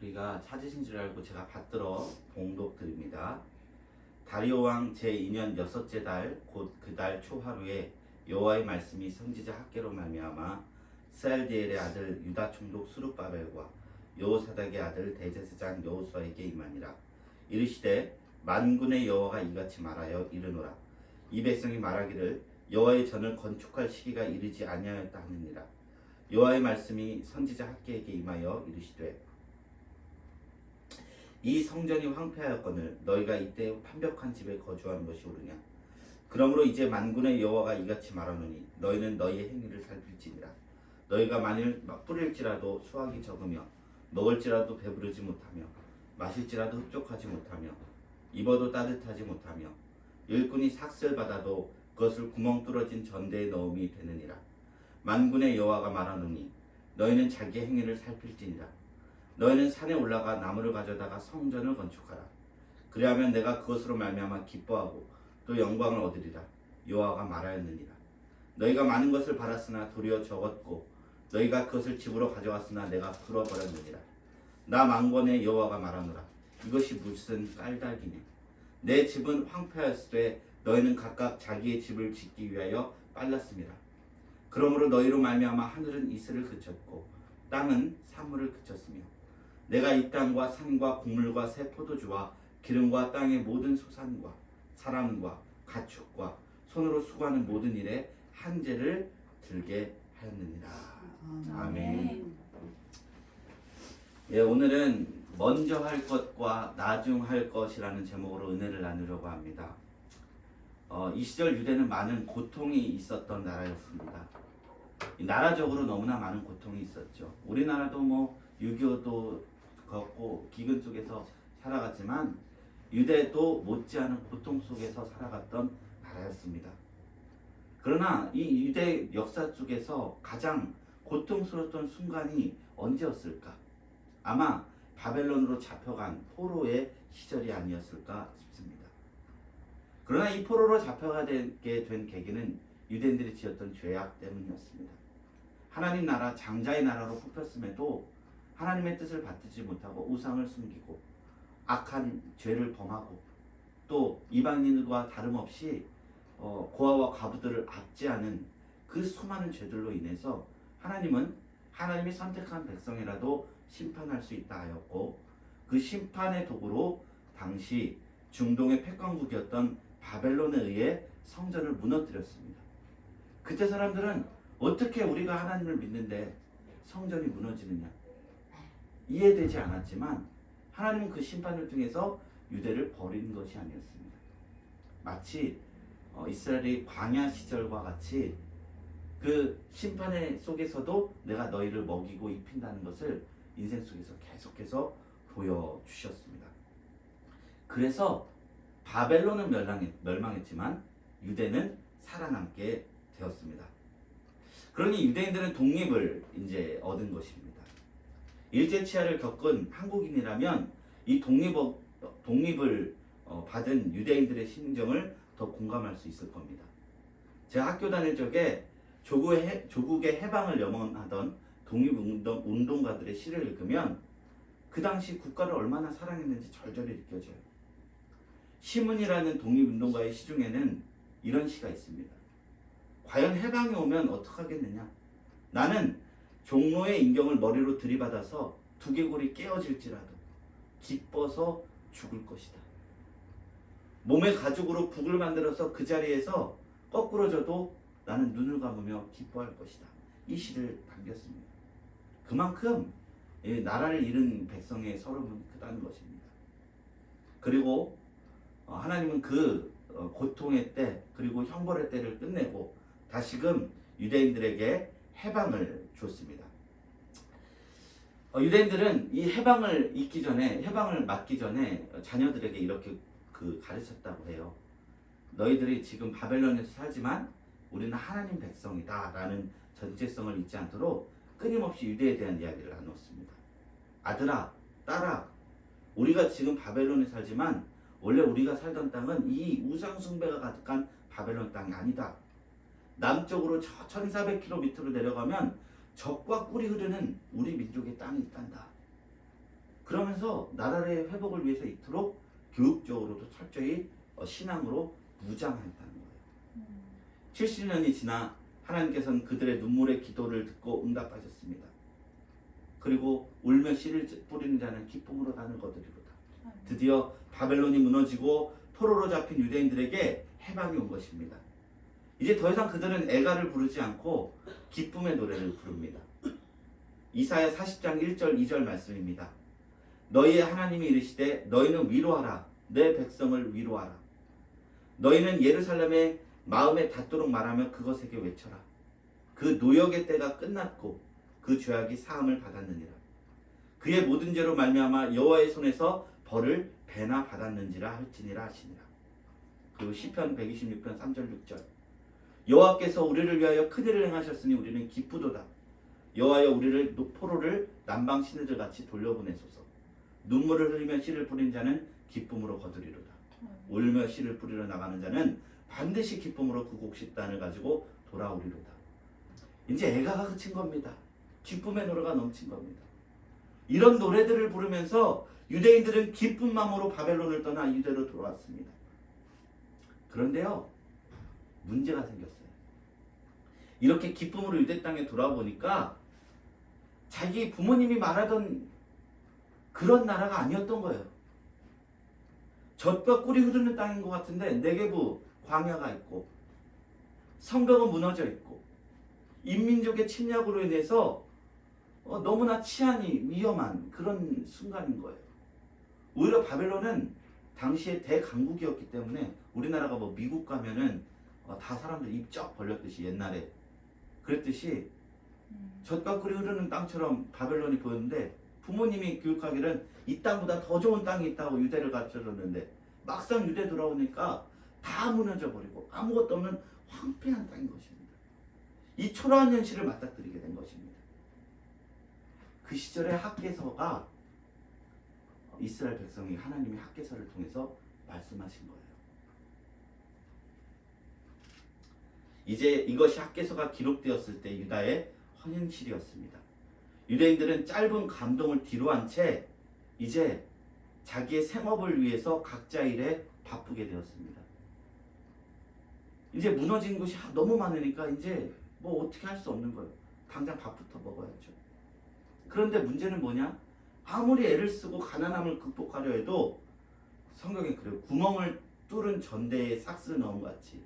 우리가 찾으신 줄 알고 제가 받들어 봉독 드립니다. 다리오 왕 제2년 여섯째 달 곧 그 달 초하루에 여호와의 말씀이 선지자 학개로 말미암아 스알디엘의 아들 유다 총독 수룹바벨과 여호사닥의 아들 대제사장 여호수아에게 임하니라. 이르시되 만군의 여호와가 이같이 말하여 이르노라. 이 백성이 말하기를 여호와의 전을 건축할 시기가 이르지 아니하였다 하느니라. 여호와의 말씀이 선지자 학개에게 임하여 이르시되 이 성전이 황폐하였거늘 너희가 이때 판벽한 집에 거주하는 것이 옳으냐. 그러므로 이제 만군의 여호와가 이같이 말하노니 너희는 너희의 행위를 살필지니라. 너희가 만일 뿌릴지라도 수확이 적으며 먹을지라도 배부르지 못하며 마실지라도 흡족하지 못하며 입어도 따뜻하지 못하며 일꾼이 삭슬 받아도 그것을 구멍 뚫어진 전대에 넣음이 되느니라. 만군의 여호와가 말하노니 너희는 자기의 행위를 살필지니라. 너희는 산에 올라가 나무를 가져다가 성전을 건축하라. 그리하면 내가 그것으로 말미암아 기뻐하고 또 영광을 얻으리라. 여호와가 말하였느니라. 너희가 많은 것을 바랐으나 도리어 적었고 너희가 그것을 집으로 가져왔으나 내가 풀어버렸느니라. 나 만군의 여호와가 말하노라. 이것이 무슨 깔달기냐. 내 집은 황폐하였으되 너희는 각각 자기의 집을 짓기 위하여 빨랐습니다. 그러므로 너희로 말미암아 하늘은 이슬을 그쳤고 땅은 사물을 그쳤으며 내가 이 땅과 산과 곡물과 새 포도주와 기름과 땅의 모든 소산과 사람과 가축과 손으로 수고하는 모든 일에 한죄를 들게 하였느니라. 아멘. 예, 오늘은 먼저 할 것과 나중 할 것이라는 제목으로 은혜를 나누려고 합니다. 이 시절 유대는 많은 고통이 있었던 나라였습니다. 나라적으로 너무나 많은 고통이 있었죠. 우리나라도 뭐 6.25도 겪고 기근 속에서 살아갔지만 유대도 못지않은 고통 속에서 살아갔던 나라였습니다. 그러나 이 유대 역사 속에서 가장 고통스러웠던 순간이 언제였을까? 아마 바벨론으로 잡혀간 포로의 시절이 아니었을까 싶습니다. 그러나 이 포로로 잡혀가게 된 계기는 유대인들이 지었던 죄악 때문이었습니다. 하나님 나라, 장자의 나라로 뽑혔음에도 하나님의 뜻을 받지 못하고 우상을 숨기고 악한 죄를 범하고 또 이방인들과 다름없이 고아와 과부들을 압제하는 그 수많은 죄들로 인해서 하나님은 하나님이 선택한 백성이라도 심판할 수 있다 하였고 그 심판의 도구로 당시 중동의 패권국이었던 바벨론에 의해 성전을 무너뜨렸습니다. 그때 사람들은 어떻게 우리가 하나님을 믿는데 성전이 무너지느냐 이해되지 않았지만 하나님은 그 심판을 통해서 유대를 버린 것이 아니었습니다. 마치 이스라엘의 광야 시절과 같이 그 심판의 속에서도 내가 너희를 먹이고 입힌다는 것을 인생 속에서 계속해서 보여주셨습니다. 그래서 바벨론은 멸망했지만 유대는 살아남게 되었습니다. 그러니 유대인들은 독립을 이제 얻은 것입니다. 일제치하를 겪은 한국인이라면 이 독립을 받은 유대인들의 심정을 더 공감할 수 있을 겁니다. 제가 학교 다닐 적에 조국의 해방을 염원하던 독립운동가들의 시를 읽으면 그 당시 국가를 얼마나 사랑했는지 절절히 느껴져요. 시문이라는 독립운동가의 시 중에는 이런 시가 있습니다. 과연 해방이 오면 어떡하겠느냐. 나는 종로의 인경을 머리로 들이받아서 두개골이 깨어질지라도 기뻐서 죽을 것이다. 몸의 가죽으로 북을 만들어서 그 자리에서 거꾸러져도 나는 눈을 감으며 기뻐할 것이다. 이 시를 남겼습니다. 그만큼 나라를 잃은 백성의 서름은 크다는 것입니다. 그리고 하나님은 그 고통의 때 그리고 형벌의 때를 끝내고 다시금 유대인들에게 해방을 줬습니다. 유대인들은 이 해방을 맞기 전에 자녀들에게 이렇게 가르쳤다고 해요. 너희들이 지금 바벨론에서 살지만 우리는 하나님 백성이다 라는 전제성을 잊지 않도록 끊임없이 유대에 대한 이야기를 나눴습니다. 아들아, 딸아, 우리가 지금 바벨론에 살지만 원래 우리가 살던 땅은 이 우상 숭배가 가득한 바벨론 땅이 아니다. 남쪽으로 저 1400km 밑으로 내려가면 적과 꿀이 흐르는 우리 민족의 땅이 있단다. 그러면서 나라의 회복을 위해서 이토록 교육적으로도 철저히 신앙으로 무장하였다는 거예요. 70년이 지나 하나님께서는 그들의 눈물의 기도를 듣고 응답하셨습니다. 그리고 울며 씨를 뿌리는 자는 기쁨으로 단을 거두리로다. 드디어 바벨론이 무너지고 포로로 잡힌 유대인들에게 해방이 온 것입니다. 이제 더 이상 그들은 애가를 부르지 않고 기쁨의 노래를 부릅니다. 이사야 40장 1절 2절 말씀입니다. 너희의 하나님이 이르시되 너희는 위로하라. 내 백성을 위로하라. 너희는 예루살렘의 마음에 닿도록 말하며 그것에게 외쳐라. 그 노역의 때가 끝났고 그 죄악이 사함을 받았느니라. 그의 모든 죄로 말미암아 여호와의 손에서 벌을 배나 받았는지라 할지니라 하시니라. 그리고 시편 126편 3절 6절 여호와께서 우리를 위하여 큰 일을 행하셨으니 우리는 기쁘도다. 여호와여 우리를 포로를 남방 시내들 같이 돌려보내소서. 눈물을 흘리며 씨를 뿌린 자는 기쁨으로 거두리로다. 울며 씨를 뿌리러 나가는 자는 반드시 기쁨으로 그 곡식단을 가지고 돌아오리로다. 이제 애가가 그친 겁니다. 기쁨의 노래가 넘친 겁니다. 이런 노래들을 부르면서 유대인들은 기쁜 마음으로 바벨론을 떠나 유대로 돌아왔습니다. 그런데요, 문제가 생겼어요. 이렇게 기쁨으로 유대 땅에 돌아와 보니까 자기 부모님이 말하던 그런 나라가 아니었던 거예요. 젖과 꿀이 흐르는 땅인 것 같은데 네게부 광야가 있고 성벽은 무너져 있고 인민족의 침략으로 인해서 너무나 치안이 위험한 그런 순간인 거예요. 오히려 바벨론은 당시에 대강국이었기 때문에 우리나라가 뭐 미국 가면은 다 사람들 입 쩍 벌렸듯이 옛날에 그랬듯이 젖과 꿀이 흐르는 땅처럼 바벨론이 보였는데 부모님이 교육하기는 이 땅보다 더 좋은 땅이 있다고 유대를 가르쳐줬는데 막상 유대 돌아오니까 다 무너져 버리고 아무것도 없는 황폐한 땅인 것입니다. 이 초라한 현실을 맞닥뜨리게 된 것입니다. 그 시절에 학개서가 이스라엘 백성이 하나님의 학개서를 통해서 말씀하신 거예요. 이제 이것이 학개서가 기록되었을 때 유다의 헌현실이었습니다. 유대인들은 짧은 감동을 뒤로한 채 이제 자기의 생업을 위해서 각자 일에 바쁘게 되었습니다. 이제 무너진 곳이 너무 많으니까 이제 뭐 어떻게 할 수 없는 거예요. 당장 밥부터 먹어야죠. 그런데 문제는 뭐냐? 아무리 애를 쓰고 가난함을 극복하려 해도 성경에 그래요. 구멍을 뚫은 전대에 싹스 넣은 것 같이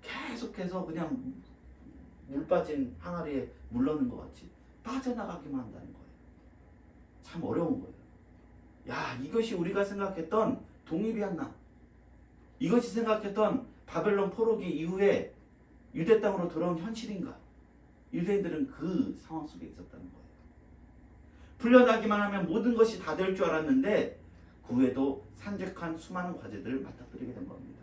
계속해서 그냥 물 빠진 항아리에 물 넣는 것 같이 빠져나가기만 한다는 거예요. 참 어려운 거예요. 야, 이것이 우리가 생각했던 독립이었나? 이것이 생각했던 바벨론 포로기 이후에 유대 땅으로 돌아온 현실인가? 유대인들은 그 상황 속에 있었다는 거예요. 풀려나기만 하면 모든 것이 다 될 줄 알았는데 그 후에도 산적한 수많은 과제들을 맞닥뜨리게 된 겁니다.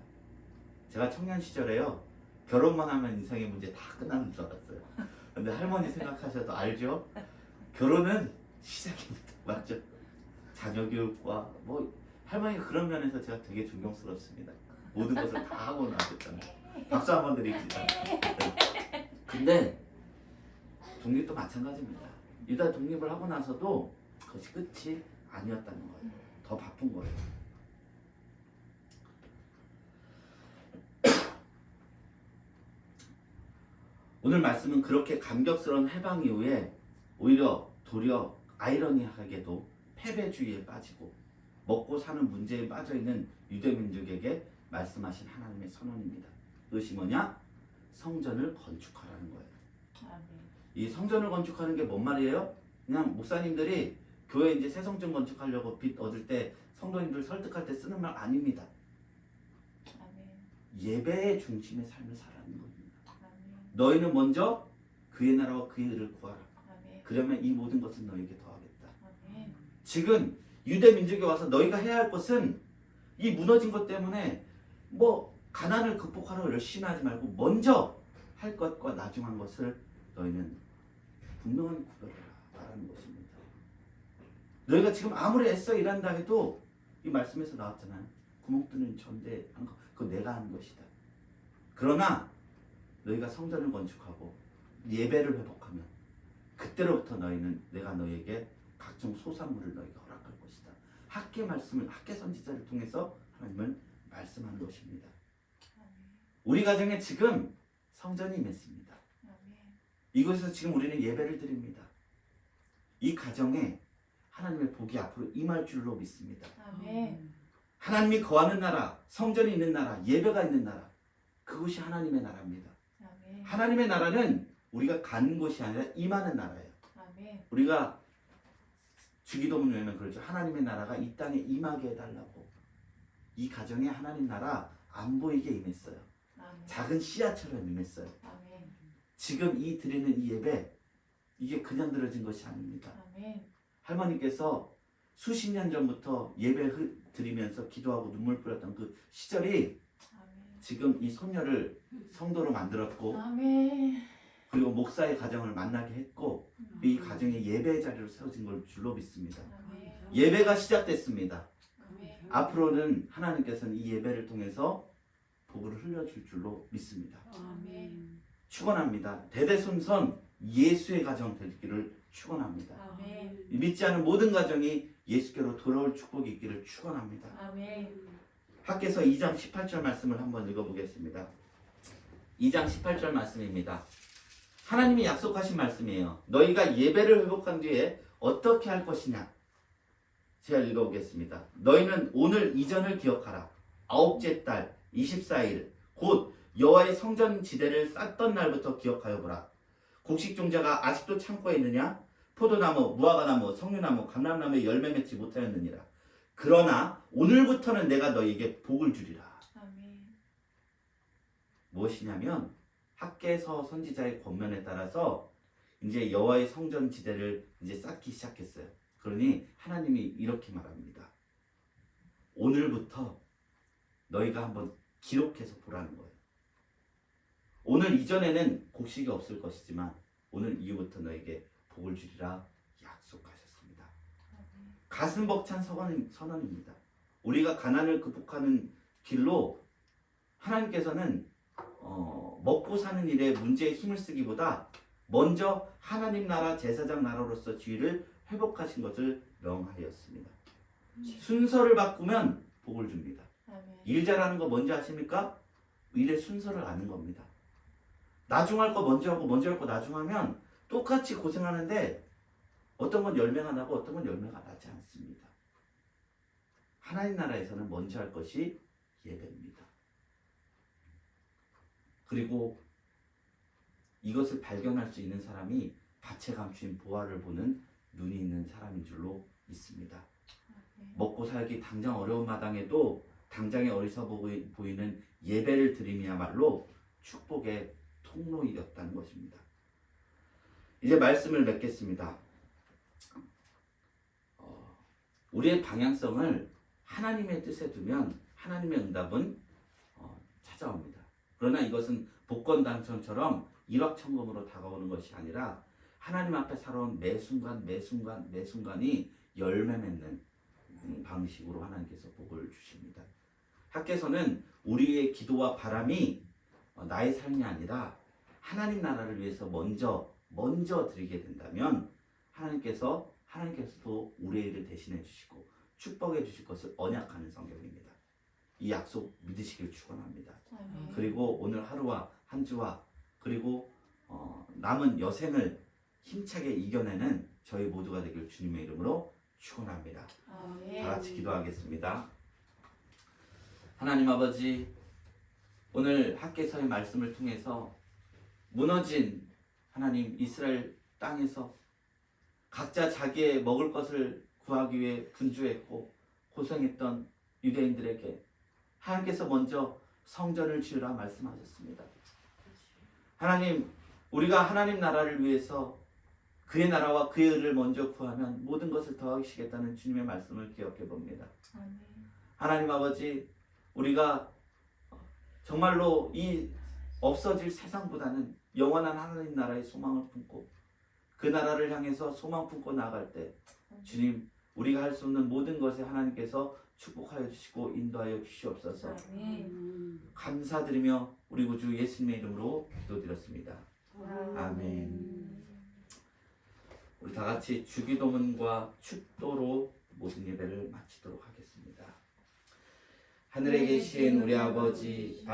제가 청년 시절에요. 결혼만 하면 인생의 문제 다 끝나는 줄 알았어요. 근데 할머니 생각하셔도 알죠? 결혼은 시작입니다. 맞죠? 자녀 교육과 뭐 할머니가 그런 면에서 제가 되게 존경스럽습니다. 모든 것을 다 하고 나셨잖아요. 박수 한번 드립니다. 네. 근데 독립도 마찬가지입니다. 유다 독립을 하고 나서도 그것이 끝이 아니었다는 거예요. 더 바쁜 거예요. 오늘 말씀은 그렇게 감격스러운 해방 이후에 오히려 도리어 아이러니하게도 패배주의에 빠지고 먹고 사는 문제에 빠져있는 유대민족에게 말씀하신 하나님의 선언입니다. 그것이 뭐냐? 성전을 건축하라는 거예요. 이 성전을 건축하는 게 뭔 말이에요? 그냥 목사님들이 교회 이제 새 성전 건축하려고 빚 얻을 때 성도님들 설득할 때 쓰는 말 아닙니다. 예배의 중심의 삶을 살아가는 겁니다. 너희는 먼저 그의 나라와 그의 의를 구하라. 그러면 이 모든 것은 너희에게 더하겠다. 지금 유대 민족에 와서 너희가 해야 할 것은 이 무너진 것 때문에 뭐 가난을 극복하라고 열심히 하지 말고 먼저 할 것과 나중한 것을 너희는 분명하게 구별해라 라는 것입니다. 너희가 지금 아무리 애써 일한다 해도 이 말씀에서 나왔잖아요. 구멍 뚫는 전대한 거 그거 내가 하는 것이다. 그러나 너희가 성전을 건축하고 예배를 회복하면 그때로부터 너희는 내가 너희에게 각종 소산물을 너희가 허락할 것이다. 학계 말씀을 학계 선지자를 통해서 하나님은 말씀하는 것입니다. 우리 가정에 지금 성전이 임했습니다. 이곳에서 지금 우리는 예배를 드립니다. 이 가정에 하나님의 복이 앞으로 임할 줄로 믿습니다. 하나님이 거하는 나라, 성전이 있는 나라, 예배가 있는 나라, 그것이 하나님의 나라입니다. 하나님의 나라는 우리가 가는 곳이 아니라 임하는 나라예요. 우리가 주기도문 외우면 그러죠. 하나님의 나라가 이 땅에 임하게 해달라고. 이 가정에 하나님 나라 안 보이게 임했어요. 작은 씨앗처럼 임했어요. 지금 이 드리는 이 예배, 이게 그냥 드려진 것이 아닙니다. 할머니께서 수십 년 전부터 예배 드리면서 기도하고 눈물 뿌렸던 그 시절이 지금 이 손녀를 성도로 만들었고, 그리고 목사의 가정을 만나게 했고, 이 가정의 예배의 자리로 세워진 걸 줄로 믿습니다. 예배가 시작됐습니다. 앞으로는 하나님께서는 이 예배를 통해서 복을 흘려줄 줄로 믿습니다. 축원합니다. 대대손손 예수의 가정 되기를 축원합니다. 믿지 않은 모든 가정이 예수께로 돌아올 축복이 있기를 축원합니다. 학개서 2장 18절 말씀을 한번 읽어보겠습니다. 2장 18절 말씀입니다. 하나님이 약속하신 말씀이에요. 너희가 예배를 회복한 뒤에 어떻게 할 것이냐. 제가 읽어보겠습니다. 너희는 오늘 이전을 기억하라. 아홉째 달 24일 곧 여호와의 성전 지대를 쌓던 날부터 기억하여 보라. 곡식 종자가 아직도 창고에 있느냐? 포도나무, 무화과나무, 석류나무, 감람나무에 열매 맺지 못하였느니라. 그러나 오늘부터는 내가 너희에게 복을 주리라. 무엇이냐면 학개서 선지자의 권면에 따라서 이제 여호와의 성전 지대를 이제 쌓기 시작했어요. 그러니 하나님이 이렇게 말합니다. 오늘부터 너희가 한번 기록해서 보라는 거예요. 오늘 이전에는 곡식이 없을 것이지만 오늘 이후부터 너에게 복을 주리라 약속하셨습니다. 가슴 벅찬 선언입니다. 우리가 가난을 극복하는 길로 하나님께서는 먹고 사는 일에 문제에 힘을 쓰기보다 먼저 하나님 나라 제사장 나라로서 지위를 회복하신 것을 명하였습니다. 순서를 바꾸면 복을 줍니다. 일 잘하는 거 먼저 하십니까? 일의 순서를 아는 겁니다. 나중 할 거 먼저 하고 먼저 할 거 나중 하면 똑같이 고생하는데 어떤 건 열매가 나고 어떤 건 열매가 나지 않습니다. 하나님 나라에서는 먼저 할 것이 예배입니다. 그리고 이것을 발견할 수 있는 사람이 밭에 감추인 보화를 보는 눈이 있는 사람인 줄로 믿습니다. 먹고 살기 당장 어려운 마당에도 당장에 어리석어 보이는 예배를 드림이야말로 축복의 통로이었다는 것입니다. 이제 말씀을 맺겠습니다. 우리의 방향성을 하나님의 뜻에 두면 하나님의 응답은 찾아옵니다. 그러나 이것은 복권 당첨처럼 일확천금으로 다가오는 것이 아니라 하나님 앞에 살아온 매 순간이 열매 맺는 방식으로 하나님께서 복을 주십니다. 학개서는 우리의 기도와 바람이 나의 삶이 아니라 하나님 나라를 위해서 먼저 드리게 된다면 하나님께서도 우리의 일을 대신해 주시고 축복해 주실 것을 언약하는 성경입니다. 이 약속 믿으시길 축원합니다. 그리고 오늘 하루와 한 주와 그리고 남은 여생을 힘차게 이겨내는 저희 모두가 되길 주님의 이름으로 축원합니다. 다 같이 기도하겠습니다. 하나님 아버지, 오늘 학개서의 말씀을 통해서 무너진 하나님 이스라엘 땅에서 각자 자기의 먹을 것을 구하기 위해 분주했고 고생했던 유대인들에게 하나님께서 먼저 성전을 지으라 말씀하셨습니다. 하나님, 우리가 하나님 나라를 위해서 그의 나라와 그의 의를 먼저 구하면 모든 것을 더하시겠다는 주님의 말씀을 기억해 봅니다. 하나님 아버지, 우리가 정말로 이 없어질 세상보다는 영원한 하나님 나라의 소망을 품고 그 나라를 향해서 소망 품고 나아갈 때 주님, 우리가 할 수 없는 모든 것에 하나님께서 축복하여 주시고 인도하여 주시옵소서. 감사드리며 우리 구주 예수님의 이름으로 기도드렸습니다. 아멘. 우리 다 같이 주기도문과 축도로 모든 예배를 마치도록 하겠습니다. 하늘에 계신 우리 아버지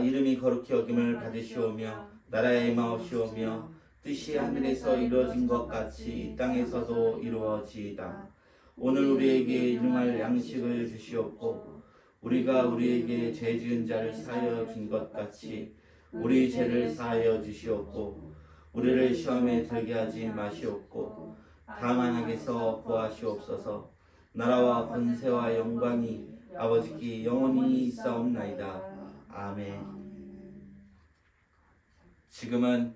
이름이 거룩히 여김을 받으시오며 나라의 임하옵시오며 뜻이 하늘에서 이루어진 것 같이 이 땅에서도 이루어지이다. 오늘 우리에게 일용할 양식을 주시옵고 우리가 우리에게 죄 지은 자를 사하여 준 것 같이 우리 죄를 사하여 주시옵고 우리를 시험에 들게 하지 마시옵고 다만 악에서 구하시옵소서. 나라와 권세와 영광이 아버지께 영원히 있사옵나이다. 아멘. 지금은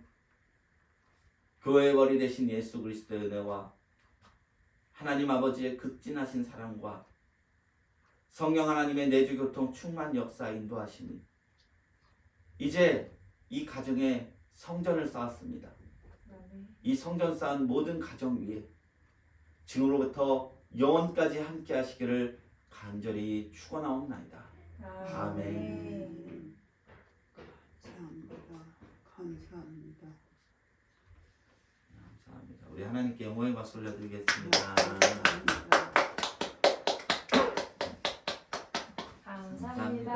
교회의 머리 되신 예수 그리스도의 은혜와 하나님 아버지의 극진하신 사랑과 성령 하나님의 내주교통 충만 역사 인도하심이 이제 이 가정에 성전을 쌓았습니다. 이 성전 쌓은 모든 가정 위에 지금으로부터 영원까지 함께 하시기를 간절히 축원하옵나이다. 아멘. 감사합니다. 감사합니다. 우리 하나님께 영광의 박수 올려드리겠습니다. 감사합니다.